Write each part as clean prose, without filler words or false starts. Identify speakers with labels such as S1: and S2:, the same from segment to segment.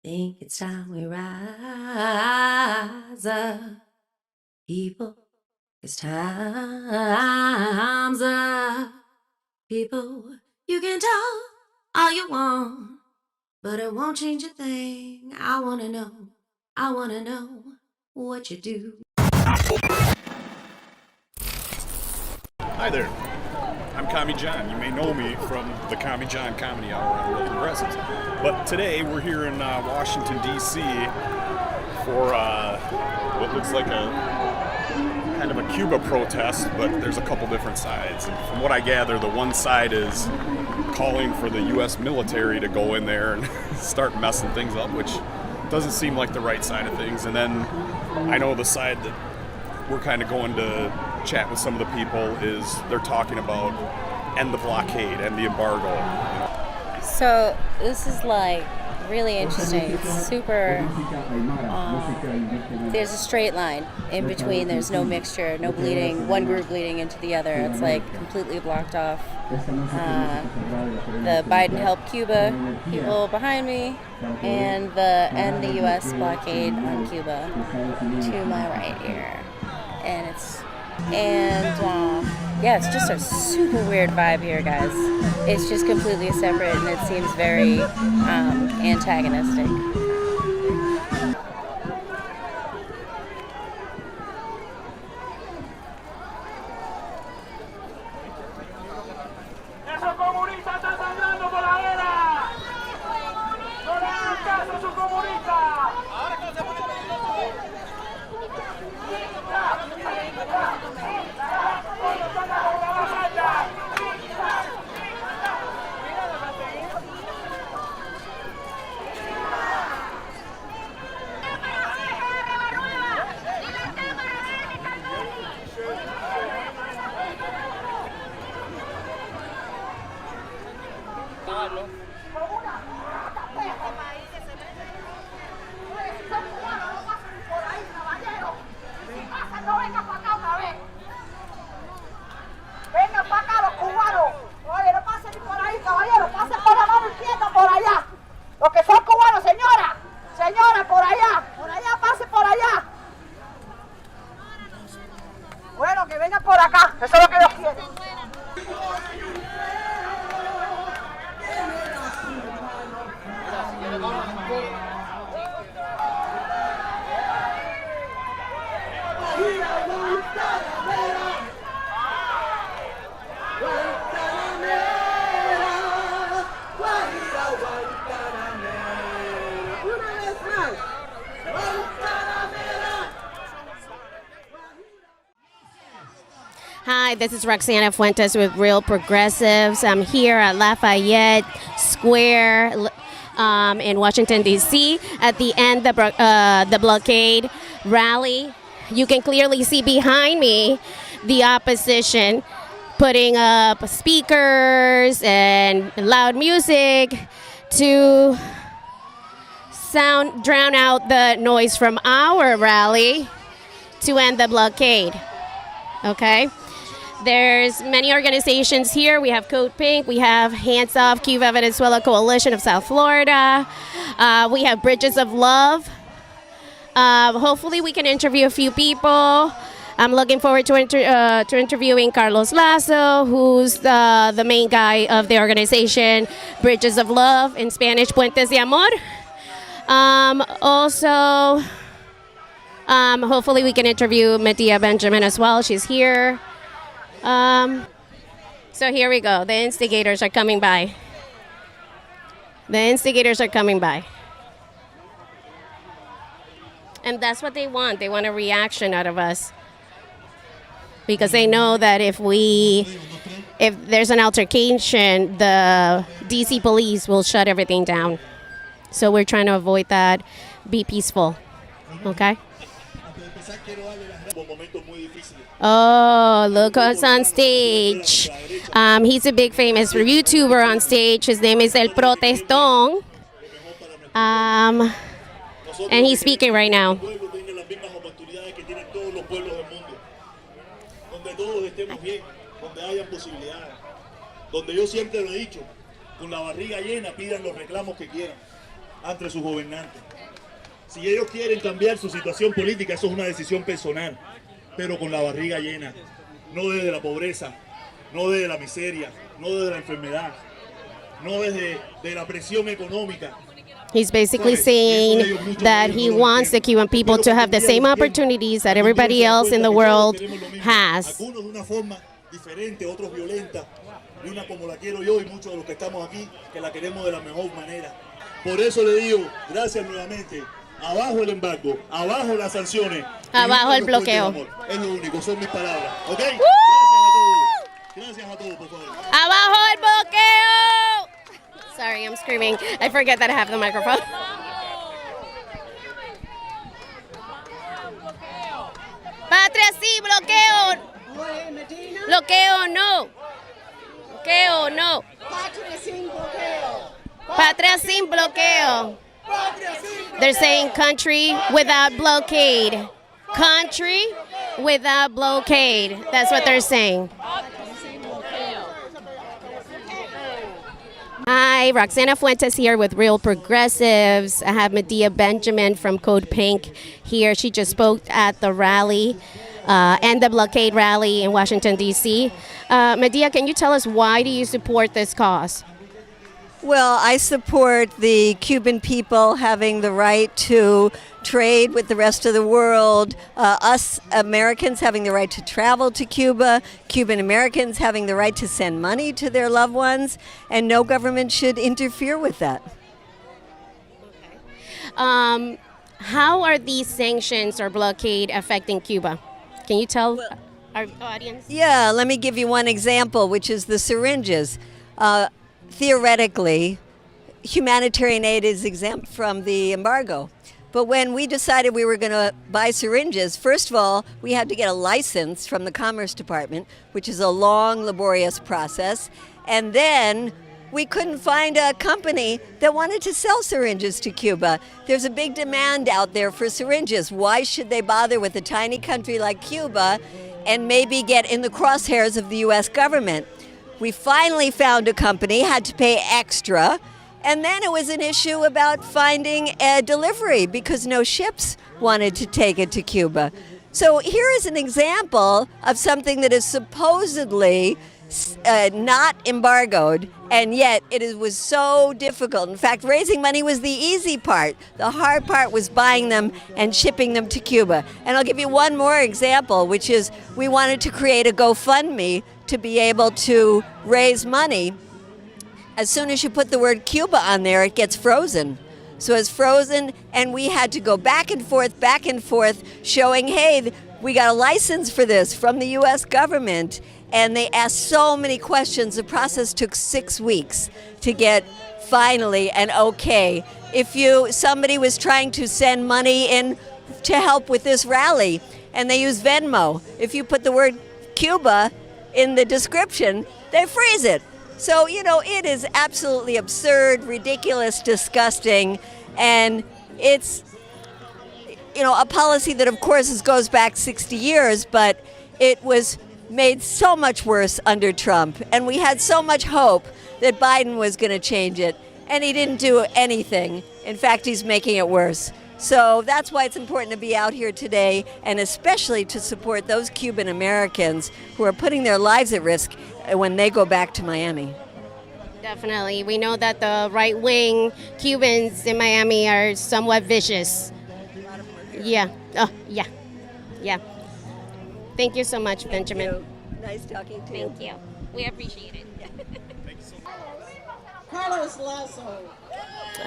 S1: Think it's time we rise up, people. It's time's up, people. You can talk all you want, but it won't change a thing. I wanna know what you do.
S2: Hi there, I'm Commie John. You may know me from the Commie John Comedy Hour on Real Progressives. But today we're here in Washington, D.C. for what looks like a kind of a Cuba protest, but there's a couple different sides. And from what I gather, the one side is calling for the U.S. military to go in there and start messing things up, which doesn't seem like the right side of things. And then I know the side that we're kind of going to chat with some of the people is they're talking about end the blockade, end the embargo.
S3: So this is like really interesting. It's super. There's a straight line in between. There's no mixture, no bleeding. One group bleeding into the other. It's like completely blocked off. The Biden help Cuba people behind me, and the U.S. blockade on Cuba to my right here, yeah, it's just a super weird vibe here, guys. It's just completely separate, and it seems very antagonistic.
S4: Hi, this is Roxanna Fuentes with Real Progressives. I'm here at Lafayette Square in Washington, D.C. at the end of the Blockade rally. You can clearly see behind me the opposition putting up speakers and loud music to drown out the noise from our rally to end the blockade. Okay? There's many organizations here. We have Code Pink. We have Hands Off Cuba Venezuela Coalition of South Florida. We have Bridges of Love. Hopefully we can interview a few people. I'm looking forward to interviewing Carlos Lazo, who's the main guy of the organization Bridges of Love, in Spanish, Puentes de Amor. Hopefully we can interview Madea Benjamin as well. She's here. So here we go. The instigators are coming by. And that's what they want. They want a reaction out of us. Because they know that if there's an altercation, the DC police will shut everything down. So we're trying to avoid that. Be peaceful. Okay? Oh, look who's on stage. He's a big famous YouTuber on stage. His name is El Protestón. And he's speaking right now.
S5: Donde yo siempre lo he dicho, con la barriga llena pidan los reclamos que quieran. entre sus gobernantes. Si ellos quieren cambiar su situación política, eso es una decisión personal, pero con la barriga llena, no desde la pobreza, no desde la miseria, no desde la enfermedad, no desde la presión económica.
S4: He's basically saying that he wants the Cuban people to have the same opportunities that everybody else in the world has.
S5: Algunos de una forma diferente, otros violenta, y una como la quiero yo y muchos de los que estamos aquí, que la queremos de la mejor manera. Por eso le digo, gracias nuevamente, abajo el embargo, abajo las sanciones.
S4: Abajo el bloqueo.
S5: Es lo único, son mis palabras, ¿ok? Gracias a todos, por favor.
S4: Abajo el bloqueo! Sorry, I'm screaming. I forget that I have the microphone. Patria sí, bloqueo. Bloqueo no. Bloqueo no. Patria sin bloqueo. They're saying country without blockade. Country without blockade. That's what they're saying. Hi, Roxanna Fuentes here with Real Progressives. I have Madea Benjamin from Code Pink here. She just spoke at the rally and the Blockade rally in Washington, D.C. Madea, can you tell us why do you support this cause?
S6: Well, I support the Cuban people having the right to trade with the rest of the world, us Americans having the right to travel to Cuba, Cuban Americans having the right to send money to their loved ones, and no government should interfere with that.
S4: How are these sanctions or blockade affecting Cuba? Can you tell our audience?
S6: Yeah, let me give you one example, which is the syringes. Theoretically, humanitarian aid is exempt from the embargo. But when we decided we were going to buy syringes, first of all, we had to get a license from the Commerce Department, which is a long, laborious process. And then we couldn't find a company that wanted to sell syringes to Cuba. There's a big demand out there for syringes. Why should they bother with a tiny country like Cuba and maybe get in the crosshairs of the U.S. government? We finally found a company, had to pay extra, and then it was an issue about finding a delivery because no ships wanted to take it to Cuba. So here is an example of something that is supposedly not embargoed, and yet was so difficult. In fact, raising money was the easy part. The hard part was buying them and shipping them to Cuba. And I'll give you one more example, which is we wanted to create a GoFundMe to be able to raise money. As soon as you put the word Cuba on there, it gets frozen. So it's frozen, and we had to go back and forth, showing, hey, we got a license for this from the U.S. government. And they asked so many questions. The process took 6 weeks to get finally an okay. If somebody was trying to send money in to help with this rally, and they use Venmo, if you put the word Cuba in the description, they freeze it. So, it is absolutely absurd, ridiculous, disgusting, and it's, a policy that, of course, goes back 60 years, but it was made so much worse under Trump, and we had so much hope that Biden was going to change it, and he didn't do anything. In fact, he's making it worse. So that's why it's important to be out here today, and especially to support those Cuban Americans who are putting their lives at risk when they go back to Miami.
S4: Definitely. We know that the right-wing Cubans in Miami are somewhat vicious. Yeah. Oh, yeah. Yeah. Thank you so much, Benjamin.
S6: Nice talking to you.
S4: Thank you. We appreciate it.
S7: Carlos Lazo.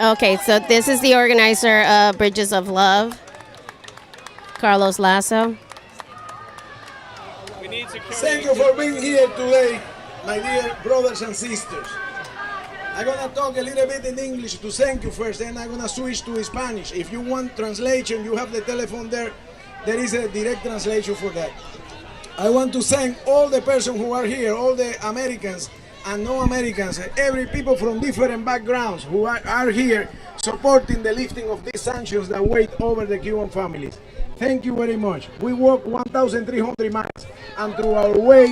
S4: Okay, so this is the organizer of Bridges of Love, Carlos Lazo.
S7: Thank you for being here today, my dear brothers and sisters. I'm going to talk a little bit in English to thank you first, then I'm going to switch to Spanish. If you want translation, you have the telephone there. There is a direct translation for that. I want to thank all the persons who are here, all the Americans and no-Americans, every people from different backgrounds who are here supporting the lifting of these sanctions that weigh over the Cuban families. Thank you very much. We walked 1,300 miles, and through our way,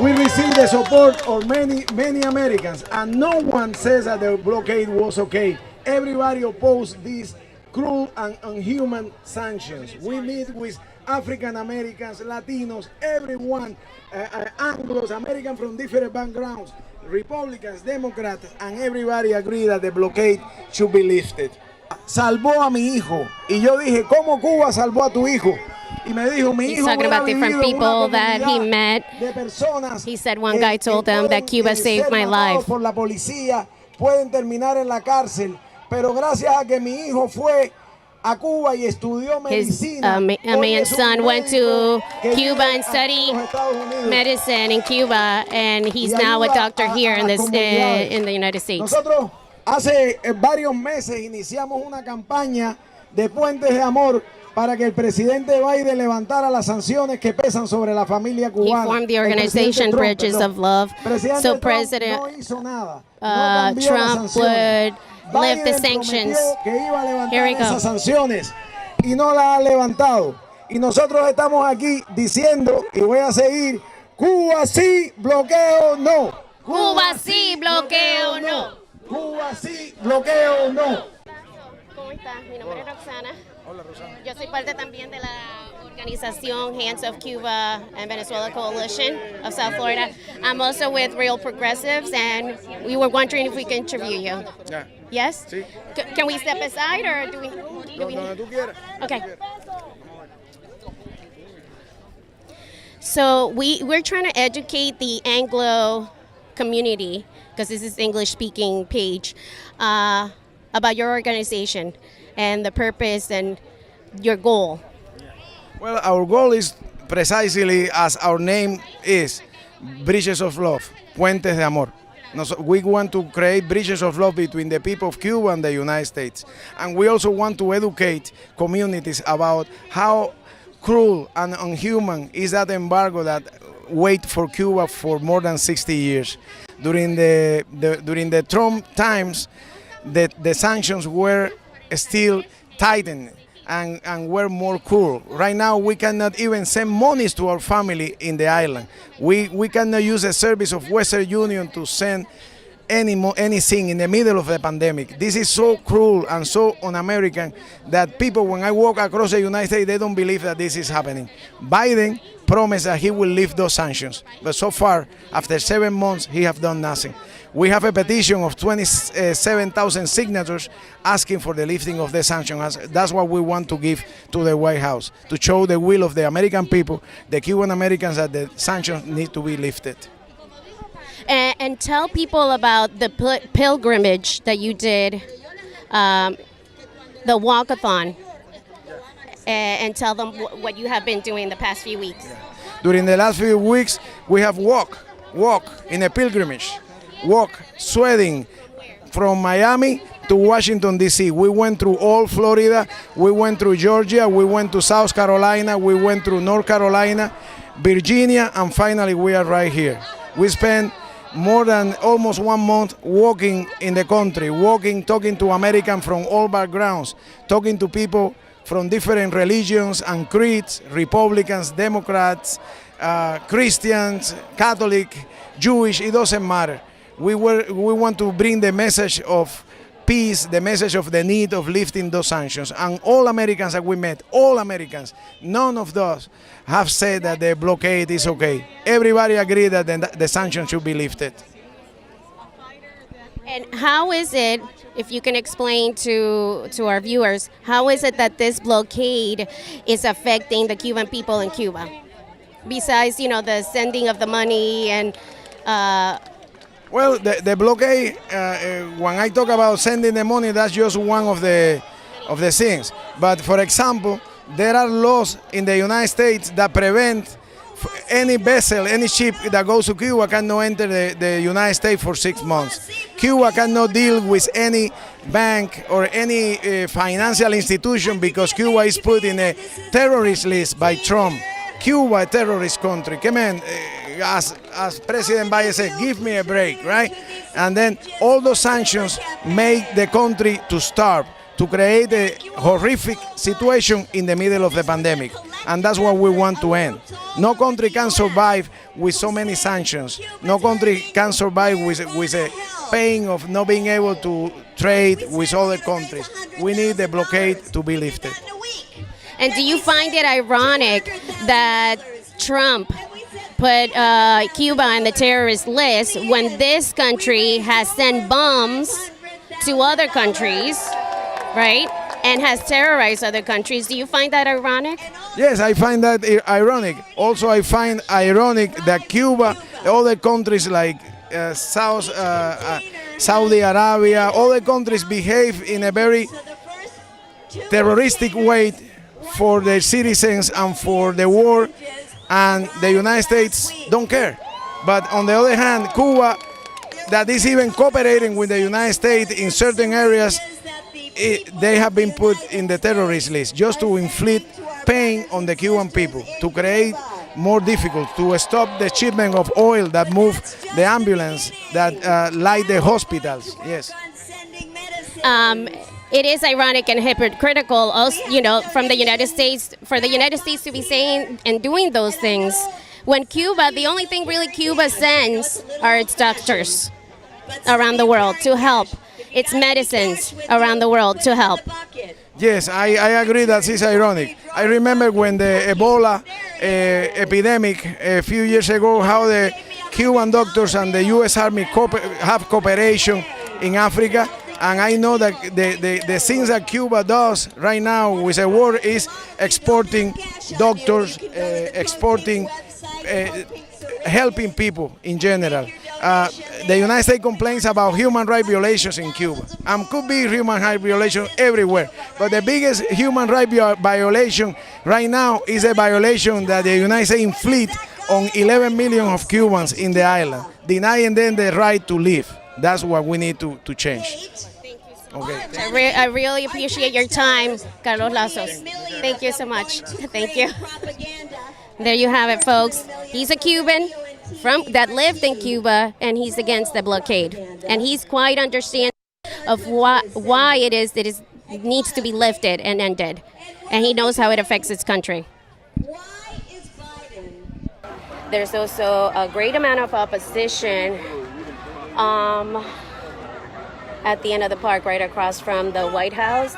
S7: we received the support of many Americans, and no one says that the blockade was okay. Everybody opposed these cruel and unhuman sanctions. We meet with African Americans, Latinos, everyone, Anglos, Americans from different backgrounds, Republicans, Democrats, and everybody agreed that the blockade should be lifted. Salvó a mi hijo, y yo dije, ¿cómo Cuba salvó a tu hijo? Y me dijo, mi
S4: He's
S7: hijo
S4: talking about different people that he met.
S7: de personas.
S4: He said one guy told him that Cuba saved my life.
S7: Por la policía, pueden terminar en la cárcel, pero gracias a que mi hijo fue a Cuba y estudió medicina.
S4: A man's son went to Cuba and studied medicine in Cuba, and he's now a doctor here in the United States.
S7: Nosotros hace varios meses iniciamos una campaña de puentes de amor para que el presidente Biden levantara las sanciones que pesan sobre la familia cubana.
S4: He formed the organization Bridges of Love. So President Trump would lift the sanctions. Here we go.
S7: Esas sanciones y no las ha levantado. Y nosotros estamos aquí diciendo, y voy a seguir, Cuba sí, bloqueo no.
S4: Cuba sí, bloqueo no.
S7: Cuba sí, bloqueo no.
S4: ¿Cómo estás? Mi nombre es Roxana. Hola, Roxana. Yo soy parte también de la organización Hands of Cuba and Venezuela Coalition of South Florida. I'm also with Real Progressives, and we were wondering if we can interview you.
S7: Yeah.
S4: Yes?
S7: Sí.
S4: Can we step aside, or do we?
S7: Donde tú quieras.
S4: Okay. So we're trying to educate the Anglo community, because this is English-speaking page, about your organization and the purpose and your goal.
S7: Well, our goal is precisely as our name is, Bridges of Love, Puentes de Amor. We want to create bridges of love between the people of Cuba and the United States. And we also want to educate communities about how cruel and unhuman is that embargo that wait for Cuba for more than 60 years. During the Trump times, the sanctions were still tightened and were more cruel. Right now, we cannot even send monies to our family in the island. We cannot use the service of Western Union to send anything in the middle of the pandemic. This is so cruel and so un-American that people, when I walk across the United States, they don't believe that this is happening. Biden promised that he will lift those sanctions, but so far, after 7 months, he has done nothing. We have a petition of 27,000 signatures asking for the lifting of the sanctions. That's what we want to give to the White House, to show the will of the American people, the Cuban Americans, that the sanctions need to be lifted.
S4: And tell people about the pilgrimage that you did, the walkathon, and tell them what you have been doing the past few weeks.
S7: During the last few weeks, we have walk in a pilgrimage, sweating from Miami to Washington, D.C. We went through all Florida, we went through Georgia, we went to South Carolina, we went through North Carolina, Virginia, and finally we are right here. We spent more than almost 1 month walking in the country, talking to Americans from all backgrounds, talking to people from different religions and creeds, Republicans, Democrats, Christians, Catholic, Jewish, it doesn't matter. We want to bring the message of peace, the message of the need of lifting those sanctions. And all Americans that we met, all Americans, none of those have said that the blockade is okay. Everybody agreed that the sanctions should be lifted.
S4: And how is it, if you can explain to our viewers, how is it that this blockade is affecting the Cuban people in Cuba? Besides, the sending of the money and...
S7: Well, the blockade, when I talk about sending the money, that's just one of the things. But for example, there are laws in the United States that prevent any vessel, any ship that goes to Cuba cannot enter the United States for 6 months. Cuba cannot deal with any bank or any financial institution because Cuba is put in a terrorist list by Trump. Cuba, a terrorist country. Come on, as President Biden said, give me a break, right? And then all those sanctions make the country to starve, to create a horrific situation in the middle of the pandemic. and that's what we want to end. No country can survive with so many sanctions. No country can survive with a pain of not being able to trade with other countries. We need the blockade to be lifted.
S4: And do you find it ironic that Trump put Cuba on the terrorist list when this country has sent bombs to other countries, right? And has terrorized other countries? Do you find that ironic?
S7: Yes, I find that ironic. Also, I find ironic that Cuba, other countries like Saudi Arabia, other countries behave in a very terroristic way for their citizens and for the war, and the United States don't care. But on the other hand, Cuba, that is even cooperating with the United States in certain areas, they have been put in the terrorist list just to inflict pain on the Cuban people, to create more difficult, to stop the shipment of oil that move the ambulance, that light the hospitals. Yes.
S4: It is ironic and hypocritical, also, you know, from the United States, for the United States to be saying and doing those things, when Cuba, the only thing really Cuba sends are its doctors around the world to help, its medicines around the world to help.
S7: Yes, I agree that it's ironic. I remember when the Ebola epidemic a few years ago, how the Cuban doctors and the U.S. Army have cooperation in Africa. And I know that the things that Cuba does right now with the war is exporting doctors, helping people in general. The United States complains about human rights violations in Cuba. Could be human rights violations everywhere. But the biggest human rights violation right now is a violation that the United States inflict on 11 million of Cubans in the island, denying them the right to live. That's what we need to change. Okay.
S4: I really appreciate your time, Carlos Lazo. Thank you so much. Thank you. There you have it, folks. He's a Cuban that lived in Cuba, and he's against the blockade. And he's quite understanding of why it is that it needs to be lifted and ended. And he knows how it affects his country. There's also a great amount of opposition at the end of the park, right across from the White House.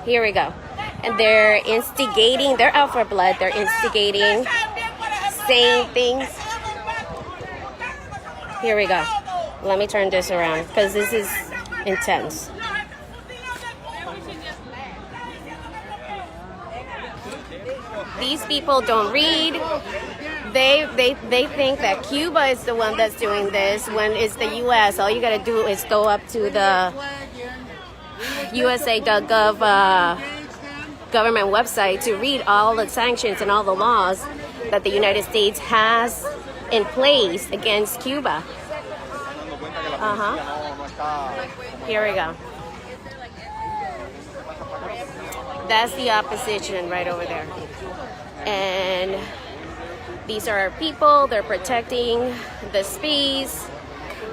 S4: Here we go. And they're instigating, they're out for blood, they're instigating, saying things. Here we go. Let me turn this around, because this is intense. These people don't read. They think that Cuba is the one that's doing this when it's the U.S. All you got to do is go up to the USA.gov government website to read all the sanctions and all the laws that the United States has in place against Cuba. Here we go. That's the opposition right over there. And these are our people. They're protecting the space.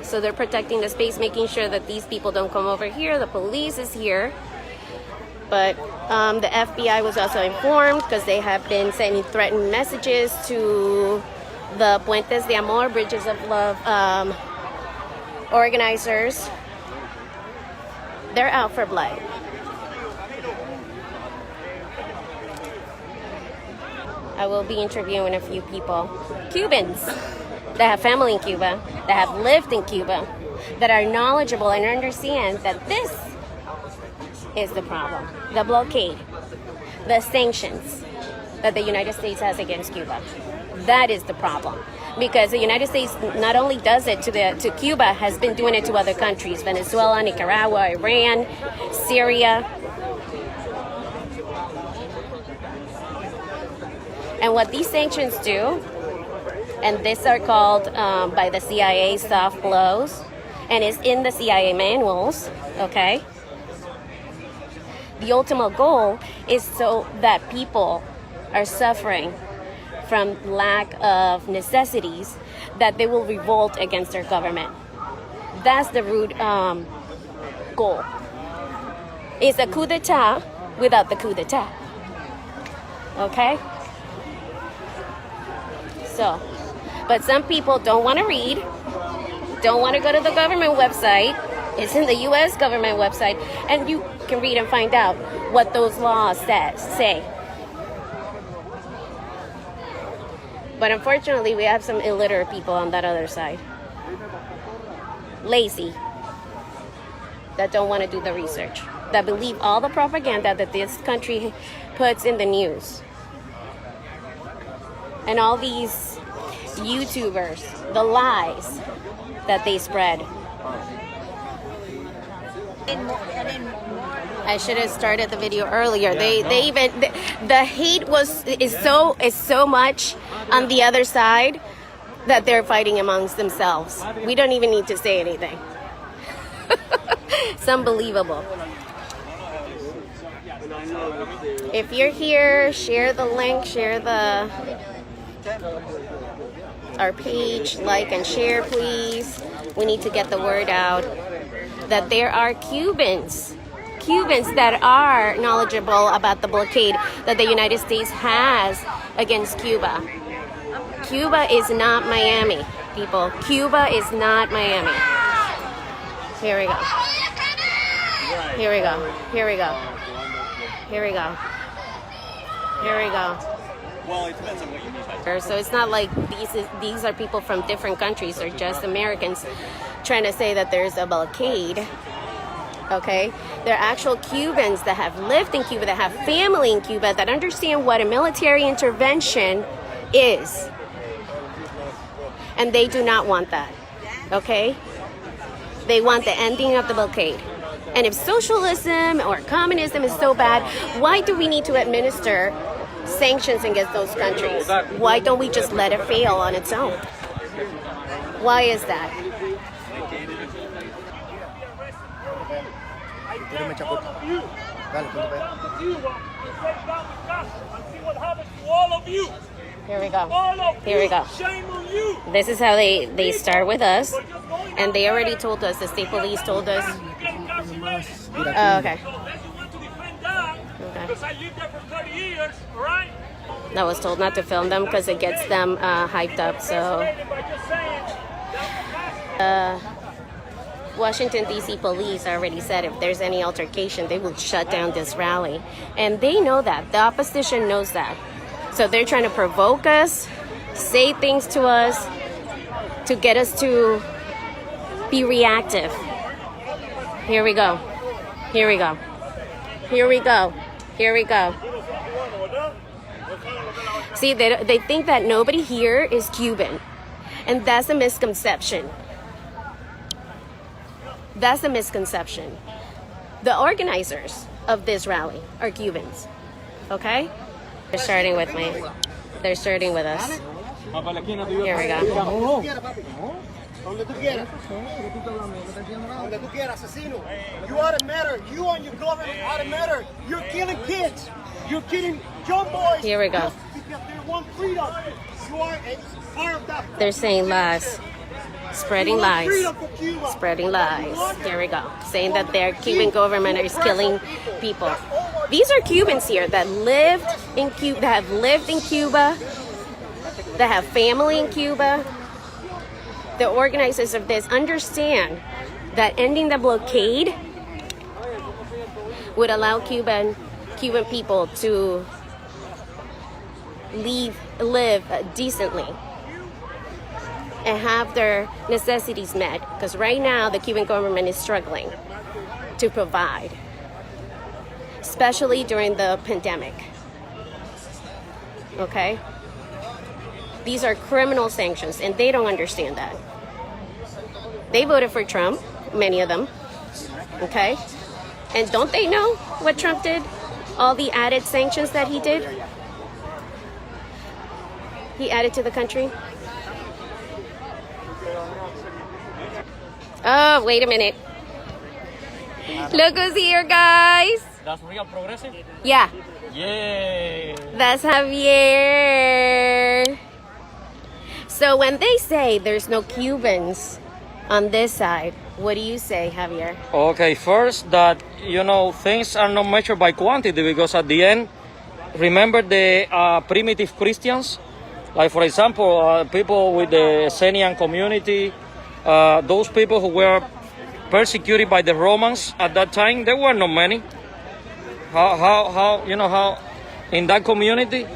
S4: So they're protecting the space, making sure that these people don't come over here. The police is here. But the FBI was also informed, because they have been sending threatened messages to the Puentes de Amor, Bridges of Love organizers. They're out for blood. I will be interviewing a few people, Cubans that have family in Cuba, that have lived in Cuba, that are knowledgeable and understand that this is the problem. The blockade, the sanctions that the United States has against Cuba. That is the problem. Because the United States not only does it to Cuba, has been doing it to other countries, Venezuela, Nicaragua, Iran, Syria. And what these sanctions do, and these are called by the CIA soft blows, and it's in the CIA manuals, okay? The ultimate goal is so that people are suffering from lack of necessities, that they will revolt against their government. That's the root goal. It's a coup d'etat without the coup d'etat. Okay? So, but some people don't want to read, don't want to go to the government website. It's in the U.S. government website, and you can read and find out what those laws say. But unfortunately, we have some illiterate people on that other side. Lazy. That don't want to do the research. That believe all the propaganda that this country puts in the news. And all these YouTubers, the lies that they spread. I should have started the video earlier. The hate is so much on the other side that they're fighting amongst themselves. We don't even need to say anything. It's unbelievable. If you're here, share the link, share our page, like and share, please. We need to get the word out that there are Cubans that are knowledgeable about the blockade that the United States has against Cuba. Cuba is not Miami, people. Cuba is not Miami. Here we go. Here we go. Here we go. Here we go. Here we go.
S8: Well, it depends on what you mean by
S4: So it's not like these are people from different countries. They're just Americans trying to say that there's a blockade. Okay? They're actual Cubans that have lived in Cuba, that have family in Cuba, that understand what a military intervention is. And they do not want that. Okay? They want the ending of the blockade. And if socialism or communism is so bad, why do we need to administer sanctions against those countries? Why don't we just let it fail on its own? Why is that? Here we go. Here we go. This is how they start with us. And they already told us, the state police told us. Oh, okay. I was told not to film them because it gets them hyped up. So, Washington, D.C. police already said if there's any altercation, they will shut down this rally. And they know that. The opposition knows that. So they're trying to provoke us, say things to us, to get us to be reactive. Here we go. Here we go. Here we go. Here we go. See, they think that nobody here is Cuban. And that's a misconception. That's a misconception. The organizers of this rally are Cubans. Okay? They're starting with me. They're starting with us. Here we go.
S9: Donde tú quieras. Donde tú quieras, asesino. You ought to matter. You and your government ought to matter. You're killing kids. You're killing young boys.
S4: Here we go.
S9: Because they want freedom. You are a part of that.
S4: They're saying lies. Spreading lies. Spreading lies. Here we go. Saying that their Cuban government is killing people. These are Cubans here that lived in Cuba, that have lived in Cuba, that have family in Cuba. The organizers of this understand that ending the blockade would allow Cuban people to live decently and have their necessities met. Because right now the Cuban government is struggling to provide, especially during the pandemic. Okay? These are criminal sanctions, and they don't understand that. They voted for Trump, many of them, okay? And don't they know what Trump did? All the added sanctions that he did? He added to the country? Oh, wait a minute. Look who's here, guys.
S8: That's real progressive?
S4: Yeah.
S8: Yay!
S4: That's Javier. So when they say there's no Cubans on this side, what do you say, Javier?
S10: Okay, first that, things are not measured by quantity, because at the end, remember the primitive Christians, like for example, people with the Essenian community, those people who were persecuted by the Romans at that time. There were not many. How you know how in that community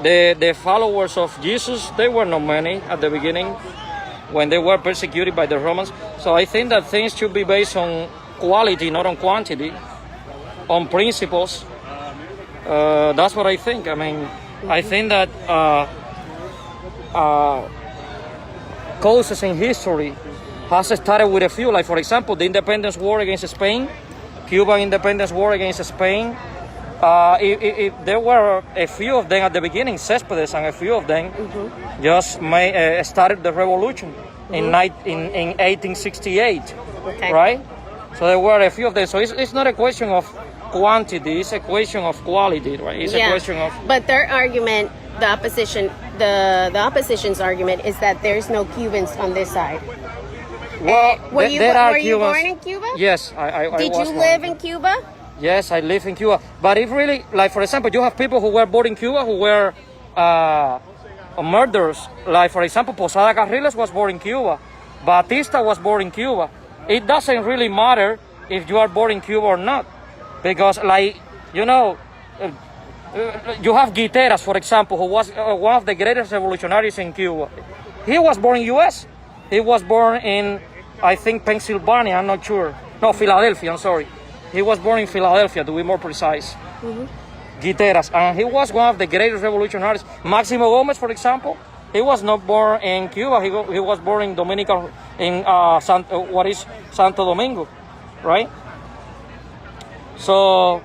S10: the followers of Jesus, they were not many at the beginning when they were persecuted by the Romans. So I think that things should be based on quality, not on quantity, on principles. That's what I think. I mean, I think that causes in history has started with a few, like for example, the independence war against Spain, Cuban independence war against Spain. If there were a few of them at the beginning, Céspedes and a few of them just started the revolution in 1868, right? So there were a few of them. So it's not a question of quantity, it's a question of quality, right? It's a question of...
S4: But their argument, the opposition's argument is that there's no Cubans on this side.
S10: Well,
S4: were you
S10: Cubans.
S4: born in Cuba?
S10: Yes, I
S4: Did
S10: was
S4: you
S10: born.
S4: live in Cuba?
S10: Yes, I live in Cuba. But if really, like for example, you have people who were born in Cuba who were murderers. Like for example, Posada Carriles was born in Cuba. Batista was born in Cuba. It doesn't really matter if you are born in Cuba or not. Because like, you know, you have Guiteras, for example, who was one of the greatest revolutionaries in Cuba. He was born in U.S. He was born in, I think, Pennsylvania, I'm not sure. No, Philadelphia, I'm sorry. He was born in Philadelphia, to be more precise. Guiteras, and he was one of the greatest revolutionaries. Máximo Gómez, for example, he was not born in Cuba. He was born in Dominican, in Santo Domingo, right? So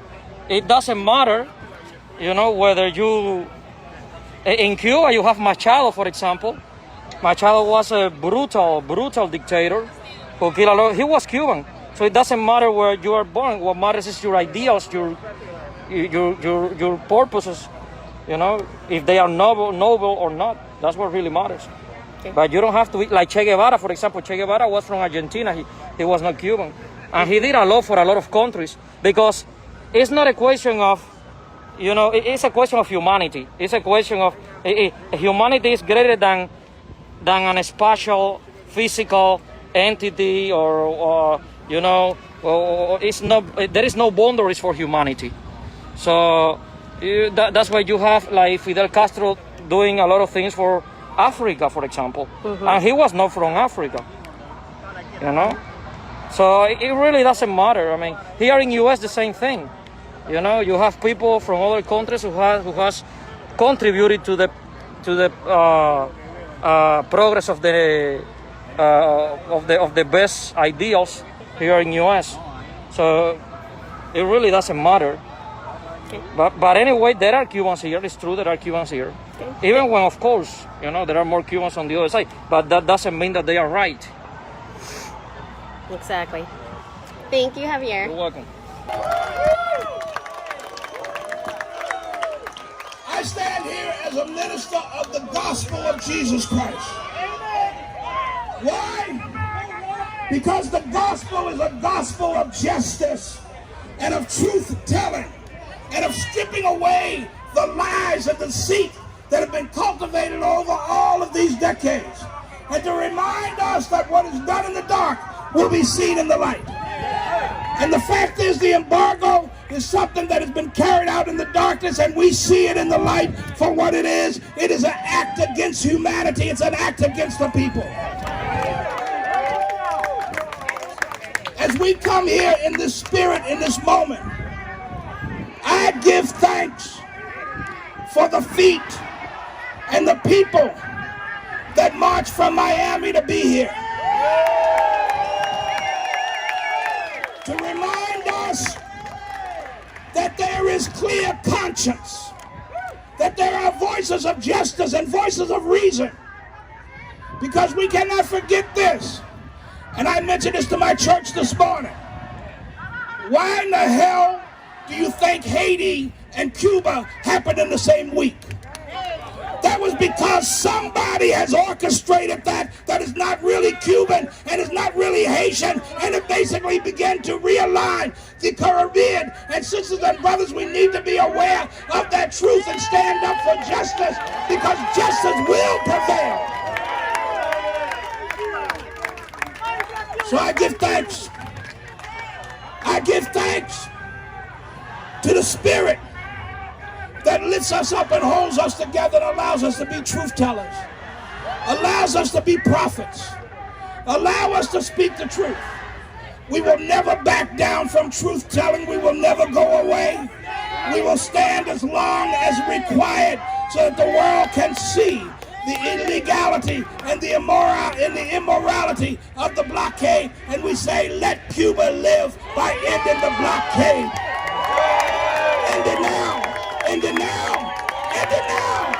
S10: it doesn't matter, you know, whether you... In Cuba, you have Machado, for example. Machado was a brutal dictator who killed a lot. He was Cuban. So it doesn't matter where you are born. What matters is your ideals, your purposes, you know, if they are noble or not. That's what really matters. Okay. But you don't have to be like Che Guevara, for example. Che Guevara was from Argentina. He was not Cuban. And he did a lot for a lot of countries because it's not a question of, you know, it's a question of humanity. It's a question of humanity is greater than an spatial, physical entity or you know, it's not. There is no boundaries for humanity. So that's why you have like Fidel Castro doing a lot of things for Africa, for example, and he was not from Africa, you know. So it really doesn't matter. I mean, here in U.S. the same thing. You know, you have people from other countries who has contributed to the progress of the best ideals here in U.S. So it really doesn't matter. Okay. But anyway, there are Cubans here. It's true there are Cubans here. Okay. Even when, of course, you know, there are more Cubans on the other side. But that doesn't mean that they are right.
S4: Exactly. Thank you, Javier.
S10: You're welcome.
S7: I stand here as a minister of the gospel of Jesus Christ. Why? Because the gospel is a gospel of justice and of truth-telling and of stripping away the lies and deceit that have been cultivated over all of these decades, and to remind us that what is done in the dark will be seen in the light. And the fact is, the embargo is something that has been carried out in the darkness, and we see it in the light for what it is. It is an act against humanity. It's an act against the people. As we come here in this spirit, in this moment, I give thanks for the feet and the people that marched from Miami to be here. To remind us that there is clear conscience, that there are voices of justice and voices of reason. Because we cannot forget this. And I mentioned this to my church this morning. Why in the hell do you think Haiti and Cuba happened in the same week? That was because somebody has orchestrated that is not really Cuban and is not really Haitian. And if they basically begin to realign the Caribbean. And sisters and brothers, we need to be aware of that truth and stand up for justice, because justice will prevail. So I give thanks. I give thanks to the Spirit that lifts us up and holds us together and allows us to be truth tellers, allows us to be prophets, allow us to speak the truth. We will never back down from truth telling. We will never go away. We will stand as long as required so that the world can see the illegality and the immorality of the blockade. And we say, let Cuba live by ending the blockade. End it now. End it now. End it now.